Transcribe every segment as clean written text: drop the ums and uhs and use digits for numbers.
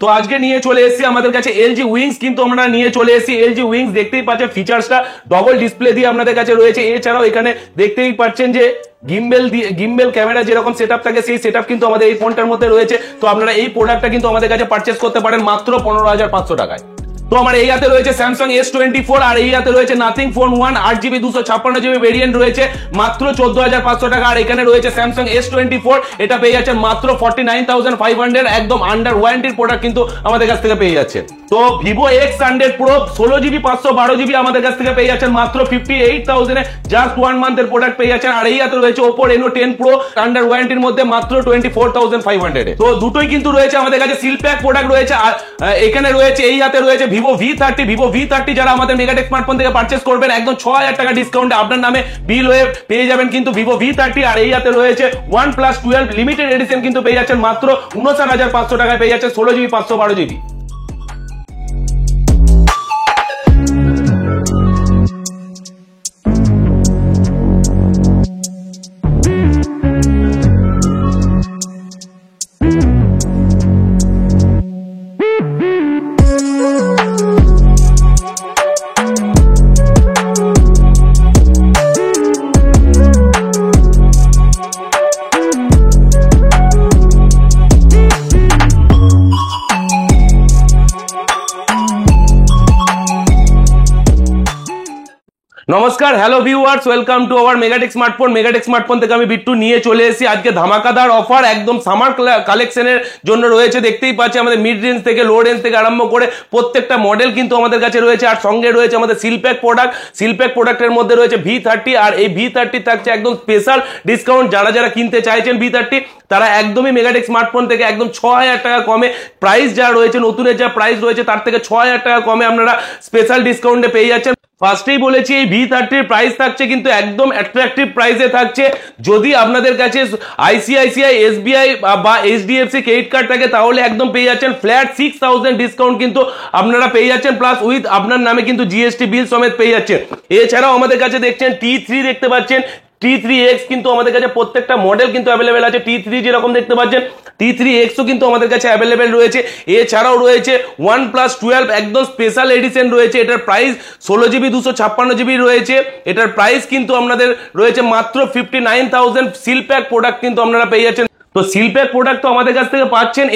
তো আজকে নিয়ে চলে এসেছি আমাদের কাছে এলজি উইংস, কিন্তু আমরা নিয়ে চলে এসেছি এলজি উইংস। দেখতেই পাচ্ছেন ফিচার্সটা ডবল ডিসপ্লে দিয়ে আপনাদের কাছে রয়েছে। এছাড়াও এখানে দেখতেই পাচ্ছেন যে গিম্বেল ক্যামেরা যেরকম সেটআপ থাকে সেই সেটআপ কিন্তু আমাদের এই ফোনটার মধ্যে রয়েছে। তো আপনারা এই প্রোডাক্টটা কিন্তু আমাদের কাছে পারচেস করতে পারেন মাত্র 15,500 টাকায়। তো আমার এই হাতে রয়েছে স্যামসাং S24 আর এই হাতে রয়েছে nothing phone 1 8GB 256GB variant রয়েছে মাত্র 14,500 টাকা। আর এখানে রয়েছে স্যামসাং S24, এটা পেয়ে যাচ্ছেন মাত্র 49,500, একদম আন্ডার ওয়ারেন্টির প্রোডাক্ট কিন্তু আমাদের কাছ থেকে পেয়ে যাচ্ছে। তো Vivo X100 Pro 16GB 512GB আমাদের কাছ থেকে পেয়ে যাচ্ছেন মাত্র 58,000 এ, জাস্ট 1 মান্থের প্রোডাক্ট পেয়ে যাচ্ছেন। আর এই হাতে রয়েছে Oppo Reno 10 Pro আন্ডার ওয়ারেন্টির মধ্যে মাত্র 24,500 এ। তো দুটোই কিন্তু রয়েছে আমাদের কাছে, সিল প্যাক প্রোডাক্ট রয়েছে। আর এখানে রয়েছে এই হাতে রয়েছে ভিভো V30 যারা আমাদের মেগাটেক স্মার্টফোন থেকে পারচেস করবেন একদম 6,000 টাকা ডিসকাউন্টে আপনার নামে বিল হয়ে পেয়ে যাবেন কিন্তু ভিভো V30। আর এই হাতে রয়েছে OnePlus 12 লিমিটেড এডিশন কিন্তু পেয়ে যাচ্ছেন মাত্র 59,500 টাকায় পেয়ে যাচ্ছেন 16GB 512GB। নমস্কার, hello viewers, welcome to our মেগাটেক smartphone থেকে আমি বিট্টু নিয়ে চলে এসেছি আজকে ধামাকাদার অফার একদম সামার কালেকশনের জন্য রয়েছে। দেখতেই পাচ্ছি আমাদের মিড রেঞ্জ থেকে লো রেঞ্জ থেকে আরম্ভ করে প্রত্যেকটা মডেল কিন্তু আমাদের কাছে রয়েছে। আর সঙ্গে রয়েছে আমাদের সিলপ্যাক প্রোডাক্টের মধ্যে রয়েছে V30। আর এই V30 থাকছে একদম স্পেশাল ডিসকাউন্ট। যারা কিনতে চাইছেন V30 তারা একদমই মেগাটেক স্মার্টফোন থেকে একদম 6,000 টাকা কমে প্রাইস যা রয়েছে, নতুনের যা প্রাইস রয়েছে তার থেকে 6,000 টাকা কমে আপনারা স্পেশাল ডিসকাউন্টে পেয়ে যাচ্ছেন। ফার্স্টেই বলেছি এই V30 প্রাইস থাকছে কিন্তু একদম অ্যাট্রাকটিভ প্রাইসে থাকছে। যদি আপনাদের কাছে ICICI SBI বা HDFC ক্রেডিট কার্ড থাকে তাহলে একদম পেয়ে যাচ্ছেন ফ্ল্যাট 6,000 ডিসকাউন্ট কিন্তু আপনারা পেয়ে যাচ্ছেন, প্লাস উইথ আপনার নামে কিন্তু GST বিল সমেত পেয়ে যাচ্ছেন। এছাড়াও আমাদের কাছে দেখছেন T3 দেখতে পাচ্ছেন, T3X কিন্তু আমাদের কাছে প্রত্যেকটা মডেল কিন্তু অ্যাভেলেবেল আছে। T3 যেরকম দেখতে পাচ্ছেন T3Xও কিন্তু আমাদের কাছে অ্যাভেলেবেল রয়েছে। এছাড়াও রয়েছে OnePlus 12 একদম স্পেশাল এডিশন রয়েছে, এটার প্রাইস 16GB 256GB রয়েছে। এটার প্রাইস কিন্তু আপনাদের রয়েছে মাত্র 59,000। সিলপ্যাক প্রোডাক্ট কিন্তু আপনারা পেয়ে যাচ্ছেন। তো সিলপ্যাক প্রোডাক্ট তো আমাদের কাছ থেকে পাচ্ছেন।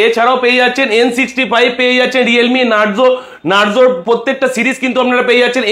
এছাড়াও পেয়ে যাচ্ছেন N65, পেয়ে যাচ্ছেন রিয়েলমি নার্জোর প্রত্যেকটা সিরিজ কিন্তু আপনারা পেয়ে যাচ্ছেন।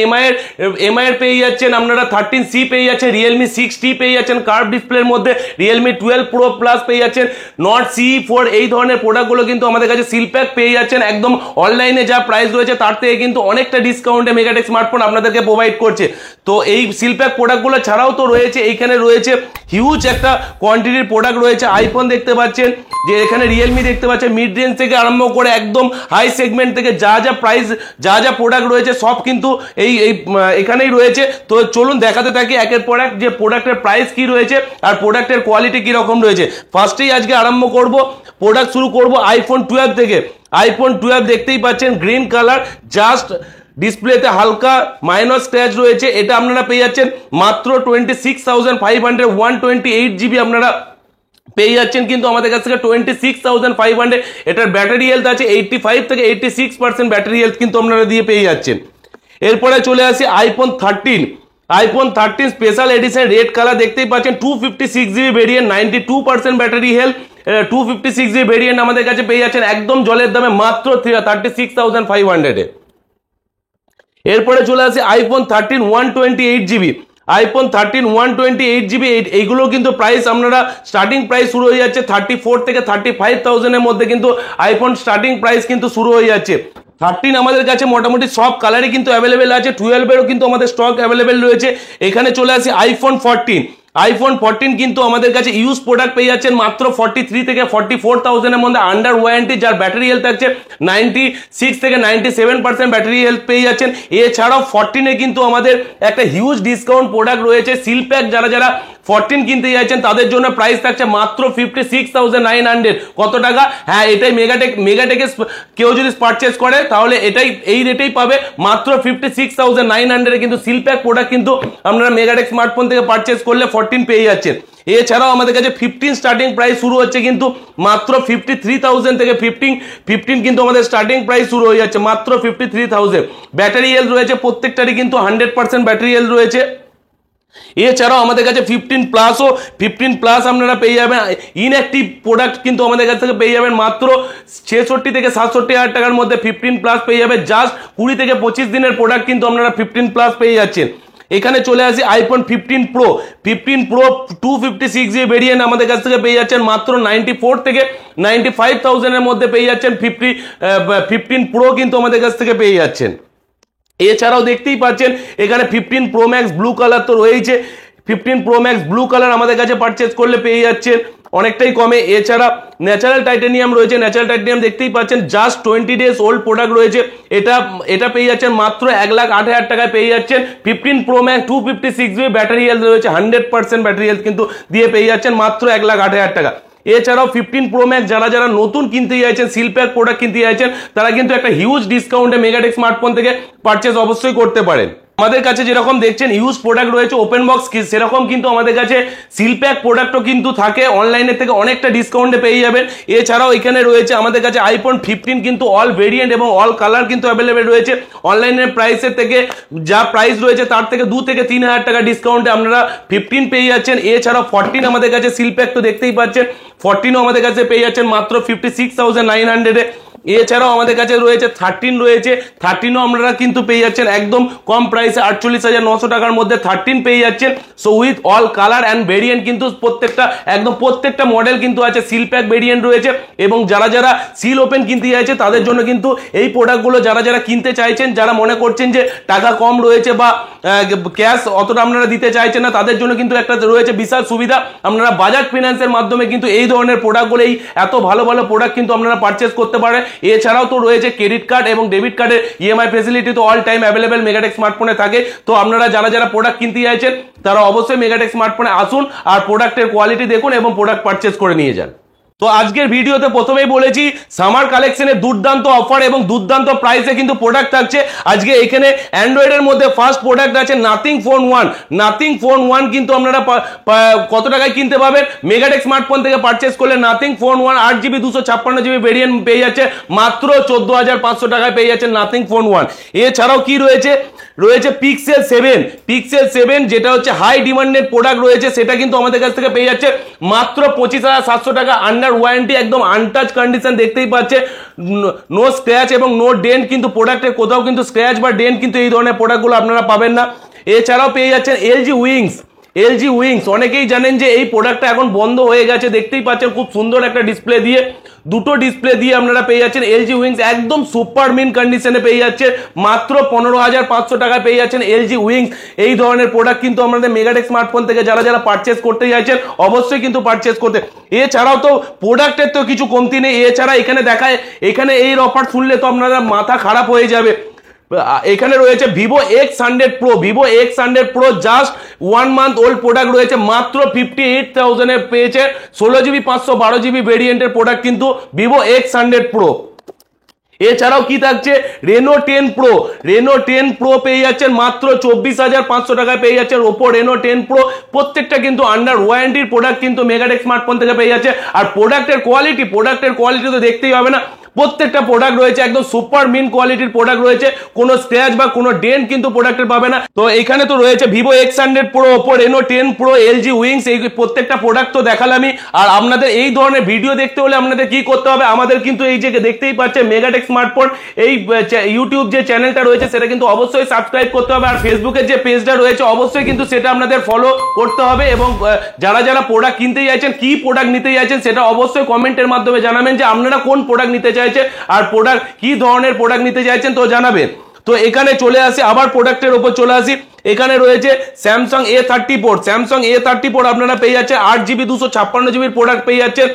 এমআই পেয়ে যাচ্ছেন আপনারা 13C পেয়ে যাচ্ছেন, রিয়েলমি 6T পেয়ে যাচ্ছেন কার্ভ ডিসপ্লের মধ্যে, রিয়েলমি 12 Pro Plus পেয়ে যাচ্ছেন, নট CE4। এই ধরনের প্রোডাক্টগুলো কিন্তু আমাদের কাছে সিলপ্যাক পেয়ে যাচ্ছেন একদম অনলাইনে যা প্রাইস রয়েছে তার থেকে কিন্তু অনেকটা ডিসকাউন্টে মেগাটেক স্মার্টফোন আপনাদেরকে প্রোভাইড করছে। তো এই সিলপ্যাক প্রোডাক্টগুলো ছাড়াও তো রয়েছে, এইখানে রয়েছে হিউজ একটা কোয়ান্টিটির প্রোডাক্ট রয়েছে। আইফোন দেখতে পাচ্ছেন, যে এখানে রিয়েলমি দেখতে পাচ্ছেন, মিড রেঞ্জ থেকে আরম্ভ করে একদম হাই সেগমেন্ট থেকে যা প্রাইস যা প্রোডাক্ট রয়েছে সব কিন্তু এখানেই রয়েছে। তো চলুন দেখাতে থাকি একের পর এক যে প্রোডাক্টের প্রাইস কি রয়েছে আর প্রোডাক্টের কোয়ালিটি কি রকম রয়েছে। ফার্স্টেই আজকে আরম্ভ করব, প্রোডাক্ট শুরু করব আইফোন 12 থেকে। আইফোন 12 দেখতেই পাচ্ছেন গ্রিন কালার, জাস্ট ডিসপ্লেতে হালকা মাইনর স্ক্র্যাচ রয়েছে। এটা আপনারা পেয়ে যাচ্ছেন মাত্র 26,500, 128GB আপনারা পেয়ে যাচ্ছেন কিন্তু আমাদের কাছ থেকে 26,500। এটার ব্যাটারি হেলথ আছে 85 থেকে 86% ব্যাটারি হেলথ কিন্তু আপনারা দিয়ে পেয়ে যাচ্ছেন। এরপরে চলে আসি iPhone 13 special edition red colour দেখতেই পাচ্ছেন, 256GB variant, 92% battery health. 256GB variant আমাদের কাছে পেয়ে যাচ্ছেন একদম জলের দামে মাত্র 36,500 এ। এরপরে চলে আসি আইফোন 13 128GB। আইফোন 13 128GB এইগুলো কিন্তু প্রাইস আপনারা স্টার্টিং প্রাইস শুরু হয়ে যাচ্ছে 34 থেকে 35,000 এর মধ্যে কিন্তু আইফোন স্টার্টিং প্রাইস কিন্তু শুরু হয়ে যাচ্ছে। 13 আমাদের কাছে মোটামুটি সব কালারই কিন্তু অ্যাভেলেবেল আছে, 12 এরও কিন্তু আমাদের স্টক অ্যাভেলেবেল রয়েছে। এখানে চলে আসি আইফোন 14 কিন্তু আমাদের কাছে ইউজ প্রোডাক্ট পেয়ে যাচ্ছেন মাত্র 43 থেকে 44,000 এর মধ্যে আন্ডার ওয়ারেন্টি, যার ব্যাটারি হেলথ থাকছে 96 থেকে 97% ব্যাটারি হেলথ পেয়ে যাচ্ছেন। এছাড়াও 14 এ কিন্তু আমাদের একটা হিউজ ডিসকাউন্ট প্রোডাক্ট রয়েছে। সিলপ্যাক যারা 14 কিনতে যাচ্ছেন তাদের জন্য প্রাইস থাকছে মাত্র 56,900। কত টাকা? হ্যাঁ, এটাই মেগাটেকে কেউ যদি পারচেস করে তাহলে এই রেটেই পাবে, মাত্র 56,900 এ কিন্তু সিলপ্যাক প্রোডাক্ট কিন্তু আপনারা মেগাটেক স্মার্টফোন থেকে পারচেস করলে 14 পেয়ে যাচ্ছেন। এছাড়াও আমাদের কাছে 15 স্টার্টিং প্রাইস শুরু হচ্ছে কিন্তু মাত্র 53,000 থেকে 15 কিন্তু আমাদের স্টার্টিং প্রাইস শুরু হয়ে যাচ্ছে মাত্র 53,000। ব্যাটারি হেলথ রয়েছে প্রত্যেকটারই কিন্তু 100% ব্যাটারি হেলথ রয়েছে। এছাড়াও আমাদের কাছে 15 প্লাস আপনারা পেয়ে যাবেন। ইনঅ্যাক্টিভ প্রোডাক্ট কিন্তু আমাদের কাছ থেকে পেয়ে যাবেন মাত্র 66 থেকে 67 হাজার টাকার মধ্যে 15 প্লাস পেয়ে যাবে। জাস্ট 20 থেকে 25 দিনের প্রোডাক্ট কিন্তু আপনারা 15 প্লাস পেয়ে যাচ্ছেন। এখানে চলে আসি আইফোন 15 প্রো 256 GB ভেরিয়েন্ট আমাদের কাছ থেকে পেয়ে যাচ্ছেন মাত্র 94 থেকে 95,000 এর মধ্যে পেয়ে যাচ্ছেন। 15 প্রো কিন্তু আমাদের কাছ থেকে পেয়ে যাচ্ছেন। এছাড়াও দেখতেই পাচ্ছেন এখানে 15 প্রো ম্যাক্স ব্লু কালার তো রয়েছে। 15 প্রো ম্যাক্স ব্লু কালার আমাদের কাছে পারচেজ করলে পেয়ে যাচ্ছেন অনেকটাই কমে। এছাড়া ন্যাচারাল টাইটানিয়াম রয়েছে, ন্যাচারাল টাইটানিয়াম দেখতেই পাচ্ছেন জাস্ট 20 ডেজ ওল্ড প্রোডাক্ট রয়েছে। এটা পেয়ে যাচ্ছেন মাত্র 1,08,000 টাকায় পেয়ে যাচ্ছেন। 15 pro max 256 GB battery health রয়েছে, 100% ব্যাটারি হেলথ কিন্তু দিয়ে পেয়ে যাচ্ছেন মাত্র 1,08,000 টাকা। এছাড়াও 15 প্রো ম্যাক্স যারা নতুন কিনতে চাইছেন, সিল প্যাক প্রোডাক্ট কিনতে চাইছেন, তারা কিন্তু একটা হিউজ ডিসকাউন্টে মেগাটেক স্মার্টফোন থেকে পারচেজ অবশ্যই করতে পারেন। আমাদের কাছে যেরকম দেখছেন ইউজ প্রোডাক্ট রয়েছে ওপেন বক্স, সেরকম কিন্তু আমাদের কাছে সিল প্যাক প্রোডাক্টও কিন্তু থাকে, অনলাইনের থেকে অনেকটা ডিসকাউন্টে পেয়ে যাবেন। এছাড়াও এখানে রয়েছে আমাদের কাছে আইফোন 15 কিন্তু অল ভেরিয়েন্ট এবং অল কালার কিন্তু অ্যাভেলেবেল রয়েছে। অনলাইনের প্রাইসের থেকে যা প্রাইস রয়েছে তার থেকে 2 থেকে 3 হাজার টাকা ডিসকাউন্টে আপনারা 15 পেয়ে যাচ্ছেন। এছাড়াও 14 আমাদের কাছে সিল প্যাক তো দেখতেই পাচ্ছেন, 14ও আমাদের কাছে পেয়ে যাচ্ছেন মাত্র 56,900 এ। এছাড়াও আমাদের কাছে রয়েছে 13 রয়েছে, 13ও আপনারা কিন্তু পেয়ে যাচ্ছেন একদম কম প্রাইসে 48,900 টাকার মধ্যে 13 পেয়ে যাচ্ছেন। So with all colour and variant কিন্তু প্রত্যেকটা মডেল কিন্তু আছে। সিল প্যাক ভেরিয়েন্ট রয়েছে এবং যারা সিল ওপেন কিনতে চাইছে তাদের জন্য কিন্তু এই প্রোডাক্টগুলো যারা কিনতে চাইছেন, যারা মনে করছেন যে টাকা কম রয়েছে বা ক্যাশ অতটা আপনারা দিতে চাইছেন না, তাদের জন্য কিন্তু একটা রয়েছে বিশাল সুবিধা। আপনারা বাজাজ ফিনান্সের মাধ্যমে কিন্তু এই ধরনের প্রোডাক্টগুলো, এই এত ভালো প্রোডাক্ট কিন্তু আপনারা পারচেস করতে পারেন। এছাড়াও তো রয়েছে ক্রেডিট কার্ড এবং ডেবিট কার্ডের ইএমআই ফেসিলিটি তো অল টাইম অ্যাভেলেবেল মেগাটেক স্মার্টফোনে থাকে। তো আপনারা যারা প্রোডাক্ট কিনতে চাইছেন তারা অবশ্যই মেগাটেক স্মার্টফোনে আসুন আর প্রোডাক্টের কোয়ালিটি দেখুন এবং প্রোডাক্ট পারচেস করে নিয়ে যান। তো আজকের ভিডিওতে প্রথমেই বলেছি সামার কালেকশনে দুর্দান্ত অফার এবং দুর্দান্ত প্রাইসে কিন্তু প্রোডাক্ট থাকছে। আজকে এখানে অ্যান্ড্রয়েডের মধ্যে ফার্স্ট প্রোডাক্ট আছে নাথিং ফোন 1 কিন্তু আপনারা কত টাকায় কিনতে পাবেন? মেগাটেক স্মার্টফোন থেকে পারচেস করলে nothing phone 1 8GB 256GB variant পেয়ে যাচ্ছে মাত্র 14,500 টাকায় পেয়ে যাচ্ছে নাথিং ফোন 1। এছাড়াও কি রয়েছে পিক্সেল 7 যেটা হচ্ছে হাই ডিমান্ডেড প্রোডাক্ট রয়েছে, সেটা কিন্তু আমাদের কাছ থেকে পেয়ে যাচ্ছে মাত্র 25,700 টাকা আন্ডার ওয়ারেন্টি, একদম আনটাচ কন্ডিশন দেখতেই পাচ্ছে, নো স্ক্র্যাচ এবং নো ডেন্ট কিন্তু প্রোডাক্টের কোথাও কিন্তু স্ক্র্যাচ বা ডেন্ট কিন্তু এই ধরনের প্রোডাক্টগুলো আপনারা পাবেন না। এছাড়াও পেয়ে যাচ্ছেন এলজি উইংস। অনেকেই জানেন যে এই প্রোডাক্টটা এখন বন্ধ হয়ে গেছে, দেখতেই পাচ্ছেন খুব সুন্দর একটা ডিসপ্লে দিয়ে, দুটো ডিসপ্লে দিয়ে আপনারা পেয়ে যাচ্ছেন এলজি উইংস, একদম সুপার মিন কন্ডিশনে পেয়ে যাচ্ছে মাত্র 15,500 টাকায় পেয়ে যাচ্ছেন এলজি উইংস। এই ধরনের প্রোডাক্ট কিন্তু আমাদের মেগাটেক স্মার্টফোন থেকে যারা পারচেস করতে চাইছেন অবশ্যই কিন্তু পারচেস করতে। এছাড়াও তো প্রোডাক্টের তো কিছু কমতি নেই। এছাড়া এখানে এই অফার শুনলে তো আপনারা মাথা খারাপ হয়ে যাবে। এখানে রয়েছে Vivo X100 Pro just 1 month old product রয়েছে মাত্র 58,000 এ পেয়েছে। 16GB 512GB ভেরিয়েন্টের প্রোডাক্ট কিন্তু ভিভো X100 Pro। এছাড়াও কি থাকছে রেনো 10 প্রো পেয়ে যাচ্ছেন মাত্র 24,500 টাকায় পেয়ে যাচ্ছেন ওপো রেনো 10 প্রো। প্রত্যেকটা কিন্তু আন্ডার ওয়ারেন্টির প্রোডাক্ট কিন্তু মেগাটেক স্মার্টফোন থেকে পেয়ে যাচ্ছে। আর প্রোডাক্টের কোয়ালিটি তো দেখতেই হবে না, প্রত্যেকটা প্রোডাক্ট রয়েছে একদম সুপার মিন কোয়ালিটির প্রোডাক্ট রয়েছে, কোনো স্ক্র্যাচ বা কোনো ডেন্ট কিন্তু প্রোডাক্টের পাবে না। তো এখানে তো রয়েছে Vivo X100 Pro, Oppo Reno 10 pro, LG Wings, এই প্রত্যেকটা প্রোডাক্ট তো দেখালামই। আর আপনাদের এই ধরনের ভিডিও দেখতে হলে আপনাদের কি করতে হবে? আমাদের কিন্তু এই যে দেখতেই পাচ্ছেন মেগাটেক স্মার্টফোন এই ইউটিউব যে চ্যানেলটা রয়েছে সেটা কিন্তু অবশ্যই সাবস্ক্রাইব করতে হবে। আর ফেসবুকের যে পেজটা রয়েছে অবশ্যই কিন্তু সেটা আপনাদের ফলো করতে হবে। এবং যারা প্রোডাক্ট কিনতে চাইছেন, কি প্রোডাক্ট নিতে চাইছেন, সেটা অবশ্যই কমেন্টের মাধ্যমে জানাবেন যে আপনারা কোন প্রোডাক্ট নিতে চাইছেন আর প্রোডাক্ট কি ধরনের প্রোডাক্ট নিতে চাইছেন তো জানাবেন। তো এখানে চলে আসি আবার প্রোডাক্টের উপর চলে আসি। এখানে রয়েছে স্যামসাং A34 আপনারা পেয়ে যাচ্ছে 8GB 256GB প্রোডাক্ট পেয়ে যাচ্ছেন,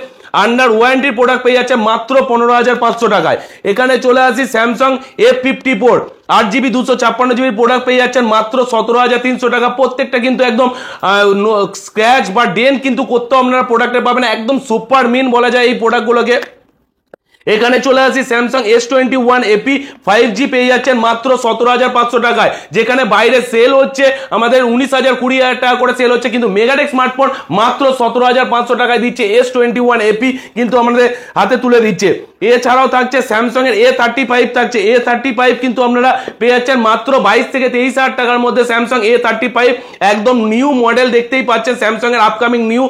আন্ডার ওয়ারেন্টির প্রোডাক্ট পেয়ে যাচ্ছে মাত্র 15,500 টাকায়। এখানে চলে আসি Samsung A54 8GB 256GB product পেয়ে যাচ্ছেন মাত্র 17,300 টাকা। প্রত্যেকটা কিন্তু একদম স্ক্র্যাচ বা ডেন্ট কিন্তু করতেও আপনারা প্রোডাক্টে পাবেন, একদম সুপার মিন বলা যায় এই প্রোডাক্টগুলোকে। এখানে চলে আসি স্যামসাং S21 FE 5G পেয়ে যাচ্ছেন মাত্র 17,500 টাকায়, যেখানে বাইরে সেল হচ্ছে আমাদের 19,000 20,000 টাকা করে সেল হচ্ছে, কিন্তু মেগাটেক স্মার্টফোন মাত্র 17,500 টাকায় দিচ্ছে S21 FE কিন্তু আমাদের হাতে তুলে দিচ্ছে। এছাড়াও থাকছে স্যামসাং এর A35 থাকছে, A35 কিন্তু আপনারা পেয়ে যাচ্ছেন মাত্র 22 থেকে 23,000 টাকার মধ্যে স্যামসাং A35 একদম নিউ মডেল দেখতেই পাচ্ছেন, স্যামসাং এর আপকামিং নিউ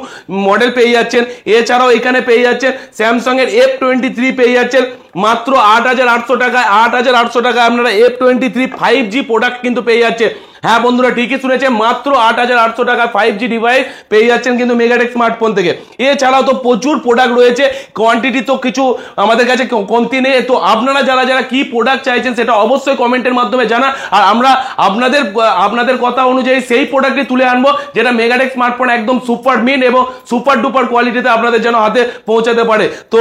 মডেল পেয়ে যাচ্ছেন। এছাড়াও এখানে পেয়ে যাচ্ছেন স্যামসাং এর F23 পেয়ে যাচ্ছেন মাত্র 8,800 টাকায়, 8,800 টাকায় আপনারা F23 5G প্রোডাক্ট কিন্তু পেয়ে যাচ্ছে। হ্যাঁ বন্ধুরা ঠিকই শুনেছে, মাত্র 8,800 টাকা 5G ডিভাইস পেয়ে যাচ্ছেন কিন্তু মেগাটেক স্মার্টফোন থেকে। এছাড়াও তো প্রচুর প্রোডাক্ট রয়েছে, কোয়ান্টিটি তো কিছু আমাদের কাছে কমতি নেই। তো আপনারা যারা যারা কি প্রোডাক্ট চাইছেন সেটা অবশ্যই কমেন্টের মাধ্যমে জানান, আর আমরা আপনাদের কথা অনুযায়ী সেই প্রোডাক্টটি তুলে আনবো যেটা মেগাটেক স্মার্টফোন একদম সুপার মিন এবং সুপার ডুপার কোয়ালিটিতে আপনাদের যেন হাতে পৌঁছাতে পারে। তো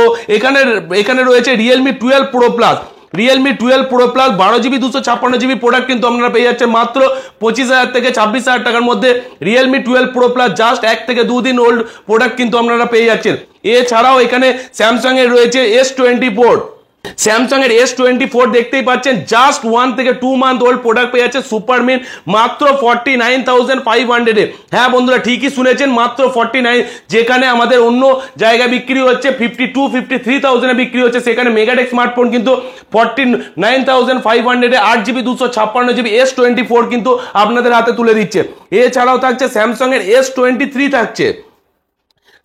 এখানে রয়েছে Realme 12 Pro Plus, Realme 12 Pro Plus 12GB 256GB product কিন্তু আপনারা পেয়ে যাচ্ছেন মাত্র 25,000 থেকে 26,000 টাকার মধ্যে। Realme 12 Pro Plus জাস্ট 1 থেকে 2 দিন ওল্ড প্রোডাক্ট কিন্তু আপনারা পেয়ে যাচ্ছেন। এছাড়াও এখানে স্যামসাং এর রয়েছে S24, স্যামসাং এর S24 দেখতেই পাচ্ছেন জাস্ট 1 থেকে 2 মান্থ ওল্ড প্রোডাক্ট পেয়ে যাচ্ছে সুপার মিন মাত্র 49,500 এ। হ্যাঁ বন্ধুরা ঠিকই শুনেছেন, মাত্র 49, যেখানে আমাদের অন্য জায়গায় বিক্রি হচ্ছে 52-53,000 এ বিক্রি হচ্ছে, সেখানে মেগাটেক স্মার্টফোন কিন্তু 49,500 এ 8GB 256GB S24 কিন্তু আপনাদের হাতে তুলে দিচ্ছে। এছাড়াও থাকছে স্যামসাং এর S23 থাকছে,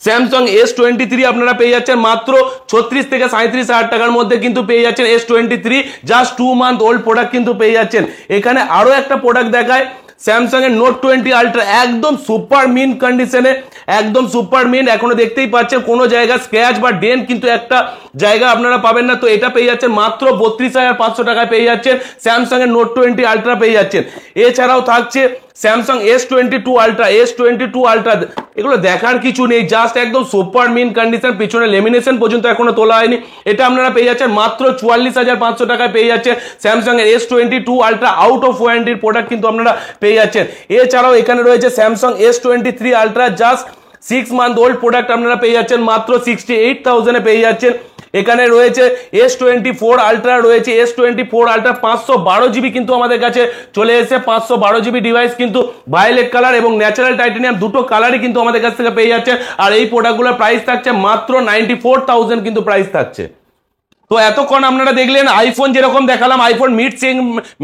স্যামসাং S23 আপনারা পেয়ে যাচ্ছেন মাত্র 36 থেকে 37,000 টাকার মধ্যে কিন্তু পেয়ে যাচ্ছেন S23 just 2 month old product কিন্তু পেয়ে যাচ্ছেন। এখানে আরো একটা প্রোডাক্ট দেখায়, স্যামসাং এর Note 20 Ultra একদম সুপার মিন কন্ডিশনে, একদম সুপার মিন, এখনো দেখতেই পাচ্ছেন কোনো জায়গা স্ক্র্যাচ বা ডেন্ট কিন্তু একটা জায়গা আপনারা পাবেন না। তো এটা পেয়ে যাচ্ছেন মাত্র 32,500 টাকায় পেয়ে যাচ্ছেন স্যামসাং এর Note 20 Ultra পেয়ে যাচ্ছেন। এছাড়াও থাকছে Samsung S22 Ultra, S22 Ultra এগুলো দেখার কিছু নেই, জাস্ট একদম সুপার মিন কন্ডিশন, পিছনে লেমিনেশন পর্যন্ত এখনো তোলা হয়নি। এটা আপনারা পেয়ে যাচ্ছেন মাত্র 44,500 টাকায় পেয়ে যাচ্ছেন স্যামসাং এর S22 Ultra আউট অফ ওয়ারেন্টির প্রোডাক্ট কিন্তু আপনারা পেয়ে যাচ্ছেন। এছাড়াও এখানে রয়েছে Samsung S23 Ultra just 6 month old product আপনারা পেয়ে যাচ্ছেন মাত্র 68,000 এ পেয়ে যাচ্ছেন। এখানে রয়েছে S24 Ultra, রয়েছে S24 Ultra 512GB কিন্তু আমাদের কাছে চলে এসেছে, 512GB ডিভাইস কিন্তু ভায়োলেট কালার এবং ন্যাচারাল টাইটেনিয়াম দুটো কালারই কিন্তু আমাদের কাছ থেকে পেয়ে যাচ্ছে। আর এই প্রোডাক্টগুলোর প্রাইস থাকছে মাত্র 94,000 কিন্তু প্রাইস থাকছে। তো এতক্ষণ আপনারা দেখলেন আইফোন যেরকম দেখালাম, আইফোন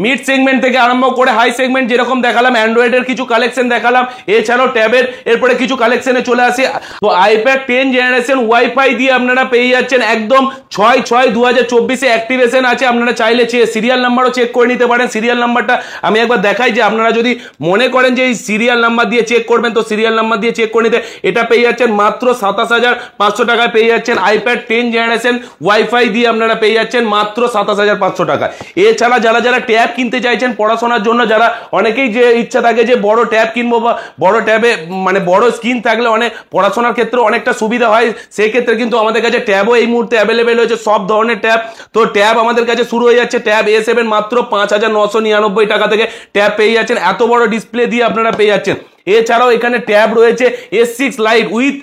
মিড সেগমেন্ট থেকে আরম্ভ করে হাই সেগমেন্ট যেরকম দেখালাম, অ্যান্ড্রয়েডের কিছু কালেকশন দেখালাম, এছাড়াও ট্যাবের এরপরে কিছু কালেকশনে চলে আসি। তো আইপ্যাড 10 জেনারেশন ওয়াইফাই দিয়ে আপনারা পেয়ে যাচ্ছেন একদম 6/6/2024 অ্যাক্টিভেশন আছে। আপনারা চাইলে সিরিয়াল নাম্বারও চেক করে নিতে পারেন। সিরিয়াল নাম্বারটা আমি একবার দেখাই, যে আপনারা যদি মনে করেন যে এই সিরিয়াল নাম্বার দিয়ে চেক করবেন তো সিরিয়াল নাম্বার দিয়ে চেক করে নিতে। এটা পেয়ে যাচ্ছেন মাত্র 27,500 টাকায় পেয়ে যাচ্ছেন আইপ্যাড 10 জেনারেশন ওয়াইফাই দিয়ে আপনারা পেয়ে যাচ্ছেন মাত্র 27,500 টাকা। এছাড়া যারা যারা ট্যাব কিনতে চাইছেন পড়াশোনার জন্য, যারা অনেকেই যে ইচ্ছা থাকে যে বড় ট্যাব কিনবো বা বড় ট্যাবে মানে বড় স্ক্রিন থাকলে অনেক পড়াশোনার ক্ষেত্রে অনেকটা সুবিধা হয়, সেই ক্ষেত্রে কিন্তু আমাদের কাছে ট্যাবও এই মুহূর্তে অ্যাভেলেবেল হয়েছে, সব ধরনের ট্যাব। তো ট্যাব আমাদের কাছে শুরু হয়ে যাচ্ছে ট্যাব A7 মাত্র 5,999 টাকা থেকে ট্যাব পেয়ে যাচ্ছেন, এত বড় ডিসপ্লে দিয়ে আপনারা পেয়ে যাচ্ছেন। এছাড়াও এখানে ট্যাব রয়েছে S6 Lite with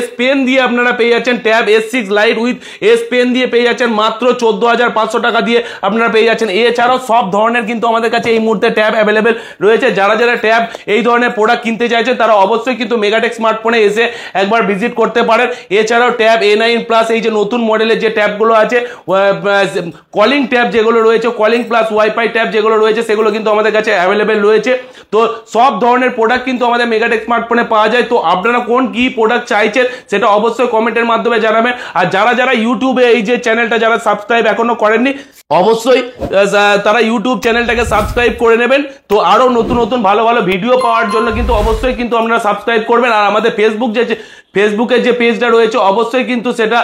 S pen দিয়ে আপনারা পেয়ে যাচ্ছেন, tab S6 Lite with S pen দিয়ে পেয়ে যাচ্ছেন মাত্র 14,500 টাকা দিয়ে আপনারা পেয়ে যাচ্ছেন। এছাড়াও সব ধরনের কিন্তু আমাদের কাছে এই মুহূর্তে ট্যাব অ্যাভেলেবেল রয়েছে। যারা যারা ট্যাব এই ধরনের প্রোডাক্ট কিনতে চাইছেন তারা অবশ্যই কিন্তু মেগাটেক স্মার্টফোনে এসে একবার ভিজিট করতে পারেন। এছাড়াও ট্যাব A9 প্লাস এই যে নতুন মডেলের যে ট্যাবগুলো আছে, কলিং ট্যাব যেগুলো রয়েছে, কলিং প্লাস ওয়াইফাই ট্যাব যেগুলো রয়েছে সেগুলো কিন্তু আমাদের কাছে অ্যাভেলেবেল রয়েছে। তো সব ধরনের প্রোডাক্ট কিন্তু আমাদের মেগাটেক স্মার্টফোনে পাওয়া যায়। তো আপনারা কোন কি প্রোডাক্ট চাইছেন সেটা অবশ্যই কমেন্টের মাধ্যমে জানাবেন। আর যারা যারা ইউটিউবে এই যে চ্যানেলটা যারা সাবস্ক্রাইব এখনো করেননি অবশ্যই তারা ইউটিউব চ্যানেলটাকে সাবস্ক্রাইব করে নেবেন। তো আরো নতুন নতুন ভালো ভালো ভিডিও পাওয়ার জন্য কিন্তু অবশ্যই কিন্তু আপনারা সাবস্ক্রাইব করবেন। আর আমাদের ফেসবুকের যে পেজটা রয়েছে অবশ্যই কিন্তু সেটা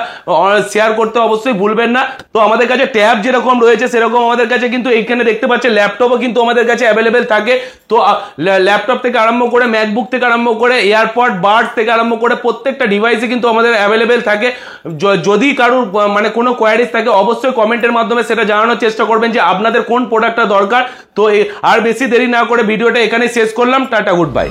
শেয়ার করতে অবশ্যই ভুলবেন না। তো আমাদের কাছে ট্যাব যেরকম রয়েছে সেরকম আমাদের কাছে কিন্তু এইখানে দেখতে পাচ্ছেন ল্যাপটপও কিন্তু আমাদের কাছে অ্যাভেলেবেল থাকে। তো ল্যাপটপ থেকে আরম্ভ করে ম্যাকবুক থেকে আরম্ভ করে এয়ারপড বাডস থেকে আরম্ভ করে প্রত্যেকটা ডিভাইসে কিন্তু আমাদের অ্যাভেলেবেল থাকে। যদি কারোর মানে কোনো কোয়ারিজ থাকে অবশ্যই কমেন্টের মাধ্যমে সেটা জানানোর চেষ্টা করবেন যে আপনাদের কোন প্রোডাক্টটা দরকার। তো আর বেশি দেরি না করে ভিডিওটা এখানে শেষ করলাম। Tata, good bye.